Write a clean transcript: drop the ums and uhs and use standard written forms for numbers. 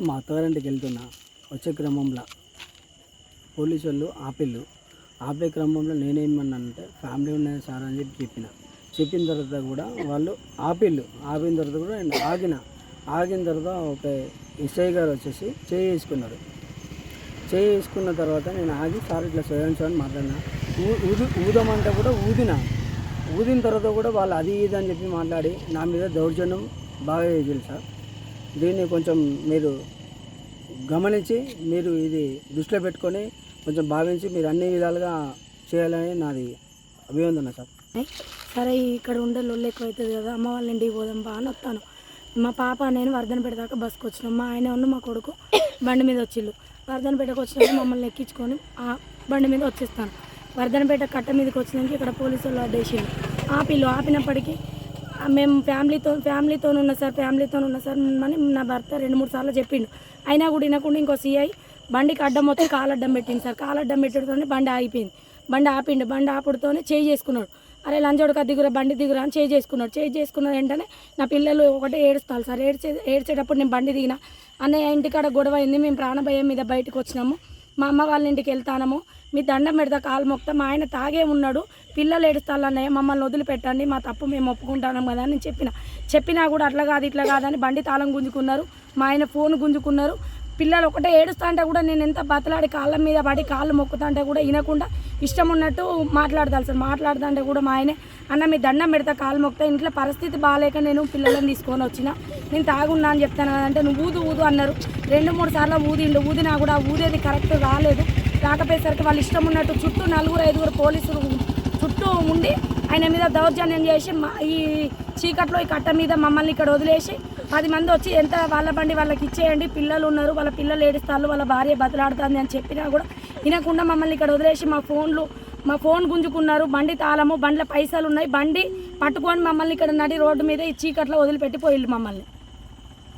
మా అత్తగారింటికి వెళ్తున్నా వచ్చే క్రమంలో పోలీసు వాళ్ళు ఆపే క్రమంలో నేనేమన్నానంటే ఫ్యామిలీ ఉన్నది సార్ అని చెప్పిన తర్వాత కూడా వాళ్ళు ఆపిన తర్వాత కూడా నేను ఆగిన తర్వాత ఒక ఎస్ఐ గారు వచ్చేసి చేసుకున్న తర్వాత నేను ఆగి సార్ ఇట్లా చేయండి సార్ అని మాట్లాడినా. ఊదమంటే కూడా ఊదిన తర్వాత కూడా వాళ్ళు అది ఇది అని చెప్పి మాట్లాడి నా మీద దౌర్జన్యం బాగా చేయాలి సార్. దీన్ని కొంచెం మీరు గమనించి మీరు ఇది దృష్టిలో పెట్టుకొని కొంచెం భావించి మీరు అన్ని విధాలుగా చేయాలని నాది అభివందన సార్. సరే ఇక్కడ ఉండే లొల్లు ఎక్కువ అవుతుంది కదా, అమ్మ వాళ్ళ ఇంటికి పోదాం బా అని వస్తాను. మా పాప నేను వర్ధనపేట దాకా బస్సుకు వచ్చినాం. మా ఆయన ఉన్న మా కొడుకు బండి మీద వచ్చిళ్ళు. వర్ధనపేటకు వచ్చినాక మమ్మల్ని ఎక్కించుకొని ఆ బండి మీద వచ్చేస్తాను. వర్ధనపేట కట్ట మీదకి వచ్చినాక ఇక్కడ పోలీసు వాళ్ళు అడ్డేసిండు. ఆపినప్పటికీ మేము ఫ్యామిలీతో ఉన్నా సార్ అని నా భర్త 2-3 సార్లు చెప్పిండు. అయినా కూడా వినకుండా ఇంకో సిఐ బండికి అడ్డం వచ్చి కాలడ్డం పెట్టింది సార్. కాలడ్డం పెట్టడంతోనే బండి ఆగిపోయింది. బండి ఆపుడుతోనే చేయి చేసుకున్నాడు. అరే లంచోడుక దిగురా బండి దిగురా అని చేయి చేసుకున్న వెంటనే నా పిల్లలు ఒకటే ఏడుస్తారు సార్. ఏడ్చేటప్పుడు నేను బండి దిగిన. అన్నయ్య ఇంటికాడ గొడవ అయింది, మేము ప్రాణభయం మీద బయటకు వచ్చినాము, మా అమ్మ వాళ్ళ ఇంటికి వెళ్తాము, మీ దండం పెడతా కాలు మొక్తా, మా ఆయన తాగే ఉన్నాడు, పిల్లలు ఏడుస్తారు అన్నయ్య మమ్మల్ని వదిలిపెట్టండి, మా తప్పు మేము ఒప్పుకుంటాం కదా అని చెప్పినా కూడా అట్లా కాదు ఇట్లా కాదని బండి తాళం గుంజుకున్నారు, మా ఆయన ఫోన్ గుంజుకున్నారు. పిల్లలు ఒకటే ఏడుస్తా అంటే కూడా నేను ఎంత బతలాడి కాళ్ళ మీద పడి కాళ్ళు మొక్కుతా అంటే కూడా వినకుండా ఇష్టం ఉన్నట్టు మాట్లాడతాను సార్. మాట్లాడుతా అంటే కూడా మా ఆయనే అన్న మీ దండం పెడతా కాళ్ళు మొక్కుతా, ఇంట్లో పరిస్థితి బాగాలేక నేను పిల్లలను తీసుకొని వచ్చిన, నేను తాగున్నా అని చెప్తాను కదంటే నువ్వు ఊదు అన్నారు. 2-3 సార్లు ఊదినా కూడా ఊదేది కరెక్ట్ రాకపోయేసరికి వాళ్ళు ఇష్టం ఉన్నట్టు చుట్టూ 4-5 పోలీసులు చుట్టూ ఉండి ఆయన మీద దౌర్జన్యం చేసి ఈ చీకట్లో ఈ కట్ట మీద మమ్మల్ని ఇక్కడ వదిలేసి 10 మంది వచ్చి ఎంత వాళ్ళ బండి వాళ్ళకి ఇచ్చేయండి, పిల్లలు ఉన్నారు, వాళ్ళ పిల్లలు ఏడుస్తారు, వాళ్ళ భార్య బతలాడుతుంది అని చెప్పినా కూడా వినకుండా మమ్మల్ని ఇక్కడ వదిలేసి మా ఫోన్ గుంజుకున్నారు. బండి తాళము, బండ్ల పైసలు ఉన్నాయి, బండి పట్టుకొని మమ్మల్ని ఇక్కడ నడి రోడ్డు మీద ఈ చీకట్లో వదిలిపెట్టి పోయిళ్ళు మమ్మల్ని.